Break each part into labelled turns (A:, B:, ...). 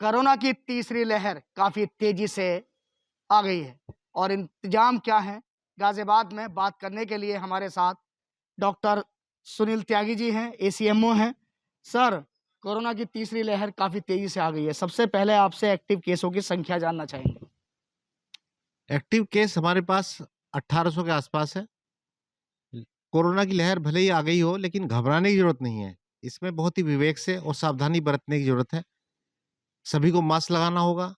A: Corona की तीसरी लहर काफी तेजी से आ गई है और इंतजाम क्या है गाजियाबाद में बात करने के लिए हमारे साथ डॉक्टर सुनील त्यागी जी हैं, एसीएमओ हैं। सर, कोरोना की तीसरी लहर काफी तेजी से आ गई है। सबसे पहले आपसे एक्टिव केसों की संख्या जानना चाहेंगे।
B: एक्टिव केस हमारे पास 1800 के आसपास है। कोरोना की लहर भले ही आ गई हो, लेकिन घबराने की ज़रूरत नहीं है। इसमें बहुत ही विवेक से और सावधानी बरतने की ज़रूरत है। सभी को मास्क लगाना होगा,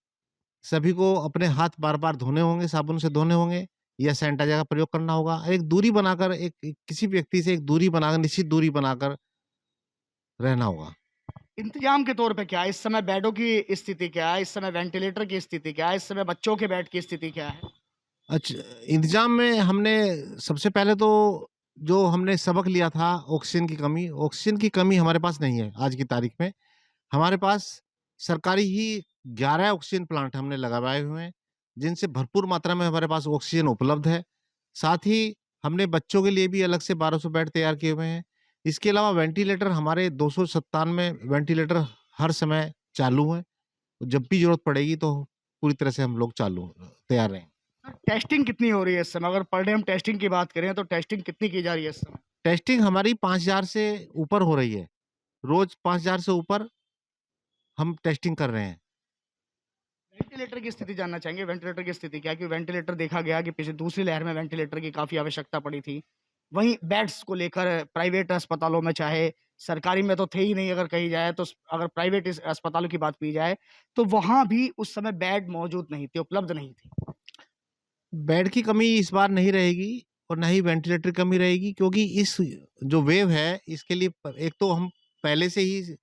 B: सभी को अपने हाथ बार-बार धोने होंगे, साबुन से धोने होंगे या सैनिटाइज़र का प्रयोग करना होगा। एक दूरी बनाकर एक एक किसी व्यक्ति से एक दूरी बनाकर निश्चित दूरी बनाकर रहना होगा।
A: इंतजाम के तौर पे क्या है? इस समय बेडों की स्थिति क्या है? इस समय वेंटिलेटर की स्थिति क्या है? इस समय बच्चों के बेड की स्थिति क्या है?
B: अच्छा, इंतज़ाम में हमने सबसे पहले तो जो हमने सबक लिया था ऑक्सीजन की कमी हमारे पास नहीं है आज की तारीख में। हमारे पास सरकारी ही 11 ऑक्सीजन प्लांट हमने लगवाए हुए हैं, जिनसे भरपूर मात्रा में हमारे पास ऑक्सीजन उपलब्ध है। साथ ही हमने बच्चों के लिए भी अलग से 1200 बेड तैयार किए हुए हैं। इसके अलावा वेंटिलेटर हमारे 297 वेंटिलेटर हर समय चालू हैं। जब भी ज़रूरत पड़ेगी तो पूरी तरह से हम लोग तैयार रहेंगे।
A: सर, टेस्टिंग कितनी हो रही है इस समय? अगर पर डे हम टेस्टिंग की बात करें तो टेस्टिंग कितनी की जा रही है इस समय?
B: टेस्टिंग हमारी 5000 से ऊपर हो रही है। रोज़ 5000 से ऊपर हम टेस्टिंग कर रहे हैं।
A: वेंटिलेटर की स्थिति जानना चाहेंगे। वेंटिलेटर की स्थिति क्या है? कि वेंटिलेटर देखा गया कि पिछले दूसरी लहर में वेंटिलेटर की काफ़ी आवश्यकता पड़ी थी। वहीं बेड्स को लेकर प्राइवेट अस्पतालों में चाहे सरकारी में तो थे ही नहीं अगर कही जाए तो अगर प्राइवेट इस अस्पतालों की बात की जाए, तो वहाँ भी उस समय बेड मौजूद नहीं थे, उपलब्ध नहीं थे।
B: बेड की कमी इस बार नहीं रहेगी और ना ही वेंटिलेटर की कमी रहेगी, क्योंकि इस जो वेव है इसके लिए एक तो हम पहले से ही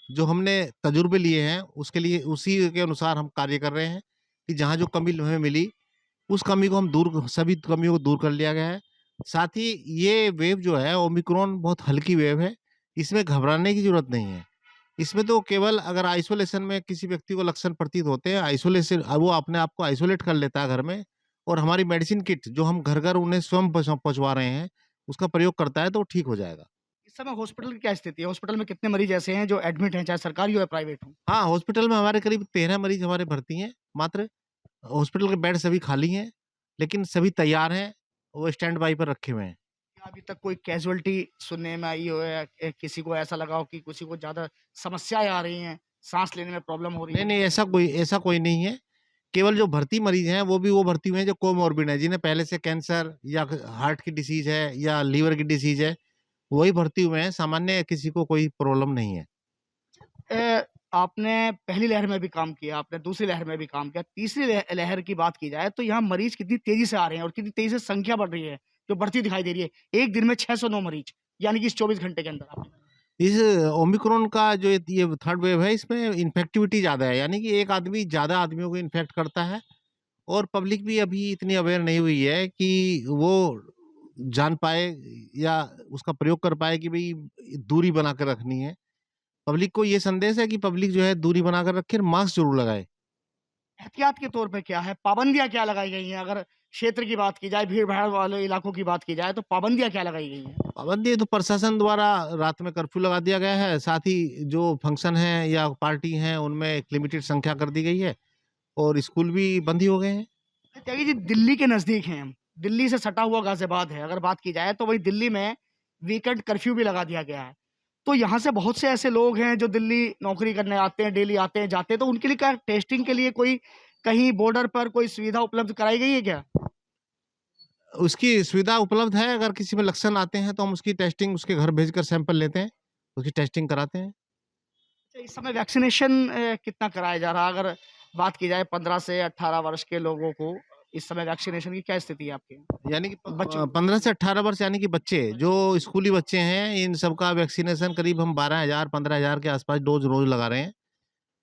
B: जो हमने तजुर्बे लिए हैं उसके लिए उसी के अनुसार हम कार्य कर रहे हैं कि जहाँ जो कमी हमें मिली उस कमी को हम सभी कमियों को दूर कर लिया गया है। साथ ही ये वेव जो है ओमिक्रॉन बहुत हल्की वेव है, इसमें घबराने की ज़रूरत नहीं है। इसमें तो केवल अगर आइसोलेशन में किसी व्यक्ति को लक्षण प्रतीत होते हैं, आइसोलेशन वो अपने आप को आइसोलेट कर लेता है घर में और हमारी मेडिसिन किट जो हम घर-घर उन्हें स्वयं पहुँचवा रहे हैं, उसका प्रयोग करता है तो ठीक हो जाएगा।
A: इस समय हॉस्पिटल की क्या स्थिति है? हॉस्पिटल में कितने मरीज़ ऐसे हैं जो एडमिट हैं, चाहे सरकारी हो या प्राइवेट हो?
B: हाँ, हॉस्पिटल में हमारे करीब 13 मरीज़ हमारे भर्ती हैं मात्र। हॉस्पिटल के बेड सभी खाली हैं, लेकिन सभी तैयार हैं, वो स्टैंड बाय पर रखे हुए हैं।
A: क्या अभी तक कोई कैज़ुअल्टी सुनने में आई हो या किसी को ऐसा लगा हो कि किसी को ज़्यादा समस्याएँ आ रही हैं, साँस लेने में प्रॉब्लम हो रही
B: नहीं,
A: है?
B: नहीं ऐसा कोई नहीं है। केवल जो भर्ती मरीज़ हैं, वो भी वो भर्ती हुए हैं जो कोमॉर्बिड हैं, जिन्हें पहले से कैंसर या हार्ट की डिसीज़ है या लीवर की डिसीज़ है, वही भर्ती हुए हैं, सामान्य किसी को कोई प्रॉब्लम नहीं है।
A: आपने पहली लहर में भी काम किया, आपने दूसरी लहर में भी काम किया, तीसरी लहर की बात की जाए तो यहाँ मरीज़ कितनी तेज़ी से आ रहे हैं और कितनी तेज़ी से संख्या बढ़ रही है, जो बढ़ती दिखाई दे रही है। एक दिन में 609 मरीज़, यानी कि इस 24 घंटे के अंदर आपने
B: इस ओमिक्रॉन का जो ये थर्ड वेव है, इसमें इन्फेक्टिविटी ज़्यादा है, यानी कि एक आदमी ज़्यादा आदमियों को इन्फेक्ट करता है और पब्लिक भी अभी इतनी अवेयर नहीं हुई है कि वो जान पाए या उसका प्रयोग कर पाए कि भई दूरी बना कर रखनी है। पब्लिक को ये संदेश है कि पब्लिक जो है दूरी बनाकर रखे और मास्क ज़रूर लगाए।
A: एहतियात के तौर पे क्या है? पाबंदियाँ क्या लगाई गई हैं? अगर क्षेत्र की बात की जाए, भीड़-भाड़ वाले इलाकों की बात की जाए, तो पाबंदियाँ क्या लगाई गई हैं?
B: पाबंदी तो प्रशासन द्वारा रात में कर्फ्यू लगा दिया गया है, साथ ही जो फंक्शन हैं या पार्टी हैं, उनमें एक लिमिटेड संख्या कर दी गई है और स्कूल भी बंद ही हो गए हैं।
A: त्यागी जी, दिल्ली के नज़दीक हैं हम, दिल्ली से सटा हुआ गाज़ियाबाद है, अगर बात की जाए तो वहीं दिल्ली में वीकेंड कर्फ्यू भी लगा दिया गया है। तो यहाँ से बहुत से ऐसे लोग हैं जो दिल्ली नौकरी करने आते हैं, डेली आते हैं, जाते हैं, तो उनके लिए क्या टेस्टिंग के लिए कोई कहीं बॉर्डर पर कोई सुविधा उपलब्ध कराई गई है क्या?
B: उसकी सुविधा उपलब्ध है, अगर किसी में लक्षण आते हैं तो हम उसकी टेस्टिंग उसके घर भेजकर सैंपल लेते हैं, उसकी टेस्टिंग कराते हैं।
A: अच्छा, इस समय वैक्सीनेशन कितना कराया जा रहा है? अगर बात की जाए 15 से 18 वर्ष के लोगों को, इस समय वैक्सीनेशन की क्या स्थिति है आपके यहाँ?
B: यानी कि
A: बच्चों
B: 15 से 18 वर्ष यानी कि बच्चे, जो स्कूली बच्चे हैं, इन सबका वैक्सीनेशन करीब हम 12,000 15,000 के आसपास डोज़ रोज़ लगा रहे हैं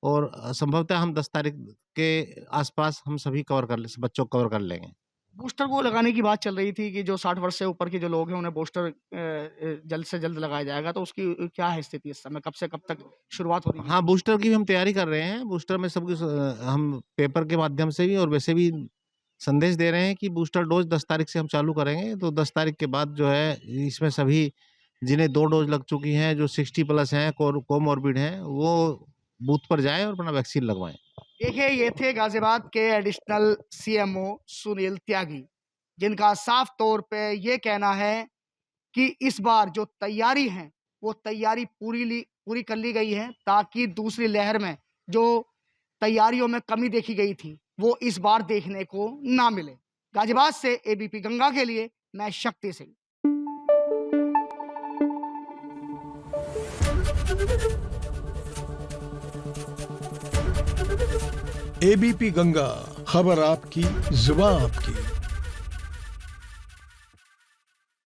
B: और संभवतः हम 10 तारीख के आसपास हम सभी बच्चों को कवर कर लेंगे।
A: बूस्टर को लगाने की बात चल रही थी कि जो 60 वर्ष से ऊपर के जो लोग हैं उन्हें बूस्टर जल्द से जल्द लगाया जाएगा, तो उसकी क्या है स्थिति इस समय? कब से कब तक शुरुआत हो रही है?
B: हाँ, बूस्टर की भी हम तैयारी कर रहे हैं। बूस्टर में हम पेपर के माध्यम से भी और वैसे भी संदेश दे रहे हैं कि बूस्टर डोज़ 10 तारीख से हम चालू करेंगे। तो 10 तारीख के बाद जो है इसमें सभी जिन्हें 2 डोज़ लग चुकी हैं, जो 60 प्लस हैं, कोमॉर्बिड हैं, वो बूथ पर जाएं और अपना वैक्सीन लगवाएं।
A: देखिए, ये थे गाजियाबाद के एडिशनल सीएमओ सुनील त्यागी, जिनका साफ तौर पे ये कहना है कि इस बार जो तैयारी है वो तैयारी पूरी कर ली गई है, ताकि दूसरी लहर में जो तैयारियों में कमी देखी गई थी वो इस बार देखने को ना मिले। गाजियाबाद से एबीपी गंगा के लिए मैं शक्ति सिंह।
C: एबीपी गंगा, खबर आपकी, जुबान आपकी।